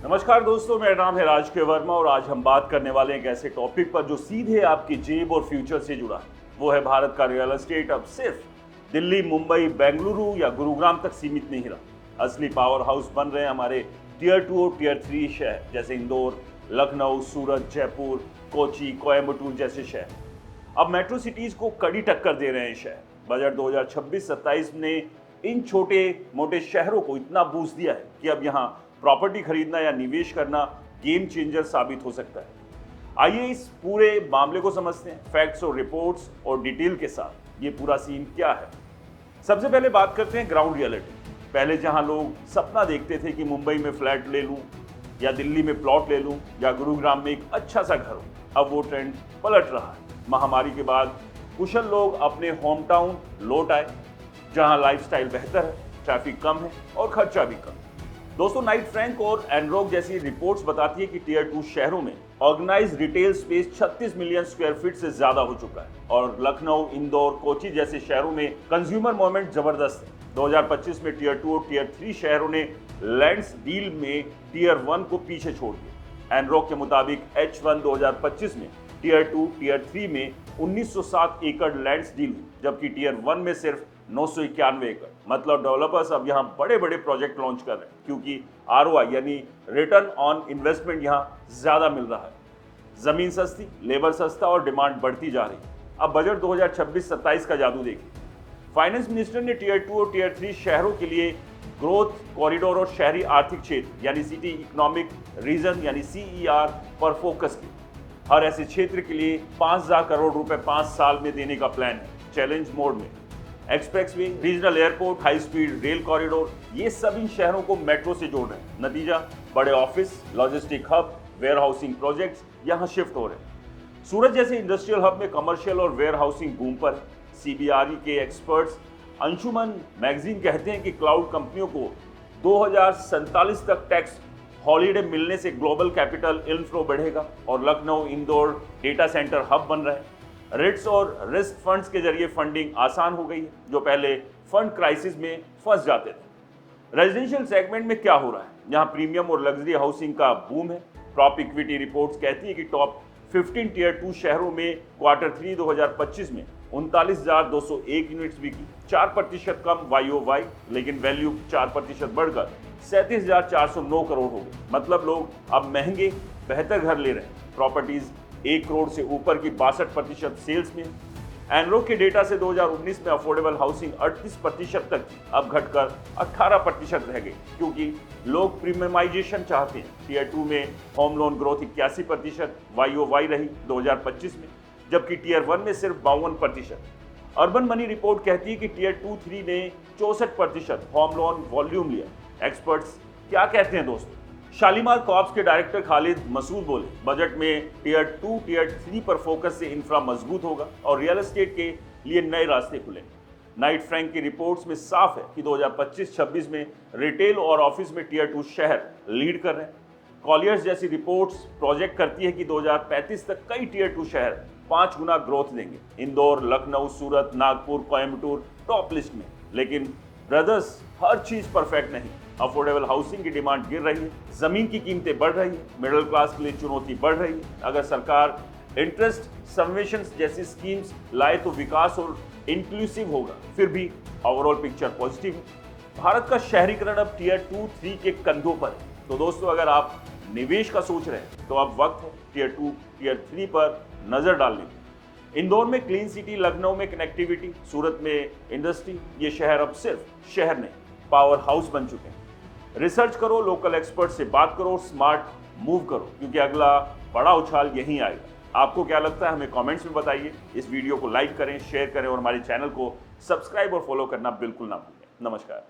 नमस्कार दोस्तों, मेरा नाम है राज के वर्मा और आज हम बात करने वाले हैं एक ऐसे टॉपिक पर जो सीधे आपकी जेब और फ्यूचर से जुड़ा है। वो है भारत का रियल एस्टेट अब सिर्फ दिल्ली, मुंबई, बेंगलुरु या गुरुग्राम तक सीमित नहीं रहा। असली पावर हाउस बन रहे हैं हमारे टियर 2 और टियर 3 शहर जैसे इंदौर, लखनऊ, सूरत, जयपुर, कोची, कोयम्बटूर जैसे शहर। अब मेट्रो सिटीज को कड़ी टक्कर दे रहे हैं शहर। बजट 2026-27 ने इन छोटे मोटे शहरों को इतना बूस्ट दिया है कि अब यहाँ प्रॉपर्टी खरीदना या निवेश करना गेम चेंजर साबित हो सकता है। आइए इस पूरे मामले को समझते हैं फैक्ट्स और रिपोर्ट्स और डिटेल के साथ। ये पूरा सीन क्या है। सबसे पहले बात करते हैं ग्राउंड रियलिटी। पहले जहां लोग सपना देखते थे कि मुंबई में फ्लैट ले लूं या दिल्ली में प्लॉट ले लूं या गुरुग्राम में एक अच्छा सा घर हो, अब वो ट्रेंड पलट रहा है। महामारी के बाद कुशल लोग अपने होम टाउन लौट आए जहां लाइफस्टाइल बेहतर है, ट्रैफिक कम है और खर्चा भी कम। दोस्तों, नाइट फ्रैंक और एनरॉक जैसी रिपोर्ट्स बताती है कि टियर 2 शहरों में organised retail space 36 million square feet से ज्यादा हो चुका है और लखनऊ, इंदौर, कोची जैसे शहरों में कंज्यूमर मूवमेंट जबरदस्त है। 2025 में टियर 2 और टियर 3 शहरों ने लैंड्स डील में टियर 1 को पीछे छोड़ दिया। एनरॉक के मुताबिक H1 2025 में टियर 2, टियर 3 में 1907 एकड़ लैंड्स डील हुई, जबकि टियर 1 में सिर्फ 991 एकड़। मतलब डेवलपर्स अब यहाँ बड़े बड़े प्रोजेक्ट लॉन्च कर रहे हैं क्योंकि ROI यानी रिटर्न ऑन इन्वेस्टमेंट यहाँ ज्यादा मिल रहा है। जमीन सस्ती, लेबर सस्ता और डिमांड बढ़ती जा रही है। अब बजट 2026-27 का जादू देखिए। फाइनेंस मिनिस्टर ने टियर 2 और टियर 3 शहरों के लिए ग्रोथ कॉरिडोर और शहरी आर्थिक क्षेत्र यानी सिटी इकोनॉमिक रीजन यानी CER पर फोकस किया। हर ऐसे क्षेत्र के लिए 5,000 करोड़ रुपए 5 साल में देने का प्लान है। चैलेंज मोड में expressway, regional airport, high speed rail corridor, ये सब इन शहरों को मेट्रो से जोड़ रहे हैं। नतीजा, बड़े office, logistic hub, warehousing projects यहाँ शिफ्ट हो रहे हैं। सूरत जैसे इंडस्ट्रियल हब में कमर्शियल और वेयर हाउसिंग बूम पर है। CBRE के एक्सपर्ट्स अंशुमन मैगजीन कहते हैं कि क्लाउड कंपनियों को 2047 तक टैक्स हॉलीडे मिलने से ग्लोबल कैपिटल इनफ्लो बढ़ेगा और Lucknow, Indore data centre hub बन रहे हैं। रिट्स और रिस्क फंड्स के जरिए फंडिंग आसान हो गई है, जो पहले फंड क्राइसिस में फंस जाते थे। रेजिडेंशियल सेगमेंट में क्या हो रहा है? यहाँ प्रीमियम और लग्जरी हाउसिंग का बूम है। प्रॉप इक्विटी रिपोर्ट्स कहती है कि टॉप 15 टियर 2 शहरों में क्वार्टर 3 2025 में 39,201 यूनिट्स बिकी, 4% कम YOY, लेकिन वैल्यू 4% बढ़कर 37,409 करोड़ हो गई। मतलब लोग अब महंगे बेहतर घर ले रहे हैं। प्रॉपर्टीज 1 करोड़ से ऊपर की 62% सेल्स में। एनरॉक के डेटा से 2019 में अफोर्डेबल हाउसिंग 38% तक थी, अब घटकर 18% रह गई क्योंकि लोग प्रीमियमाइजेशन चाहते हैं। टियर 2 में होम लोन ग्रोथ 81% YOY रही 2025 में, जबकि टियर 1 में सिर्फ 52%। अर्बन मनी रिपोर्ट कहती है कि टियर 2-3 ने 64% होम लोन वॉल्यूम लिया। एक्सपर्ट्स क्या कहते हैं दोस्तों? शालीमार कॉर्प्स के डायरेक्टर खालिद मसूद बोले, बजट में टियर 2, टियर 3 पर फोकस से इंफ्रा मजबूत होगा और रियल एस्टेट के लिए नए रास्ते खुलेंगे। नाइट फ्रैंक की रिपोर्ट्स में साफ है कि 2025-26 में रिटेल और ऑफिस में टियर 2 शहर लीड कर रहे हैं। कॉलियर्स जैसी रिपोर्ट्स प्रोजेक्ट करती है कि 2035 तक कई टियर 2 शहर 5 गुना ग्रोथ देंगे। इंदौर, लखनऊ, सूरत, नागपुर, कोयम्बटूर टॉप लिस्ट में। लेकिन ब्रदर्स, हर चीज परफेक्ट नहीं। अफोर्डेबल हाउसिंग की डिमांड गिर रही है, जमीन की कीमतें बढ़ रही है, मिडिल क्लास के लिए चुनौती बढ़ रही है। अगर सरकार इंटरेस्ट सबवेशन जैसी स्कीम्स लाए तो विकास और इंक्लूसिव होगा। फिर भी ओवरऑल पिक्चर पॉजिटिव है। भारत का शहरीकरण अब टियर 2-3 के कंधों पर है। तो दोस्तों, अगर आप निवेश का सोच रहे हैं तो अब वक्त है टियर 2, टियर 3 पर नजर डालने की। इंदौर में क्लीन सिटी, लखनऊ में कनेक्टिविटी, सूरत में इंडस्ट्री, ये शहर अब सिर्फ शहर नहीं, पावर हाउस बन चुके हैं। रिसर्च करो, लोकल एक्सपर्ट से बात करो, स्मार्ट मूव करो, क्योंकि अगला बड़ा उछाल यहीं आएगा। आपको क्या लगता है हमें कमेंट्स में बताइए। इस वीडियो को लाइक करें, शेयर करें और हमारे चैनल को सब्सक्राइब और फॉलो करना बिल्कुल ना भूलें। नमस्कार।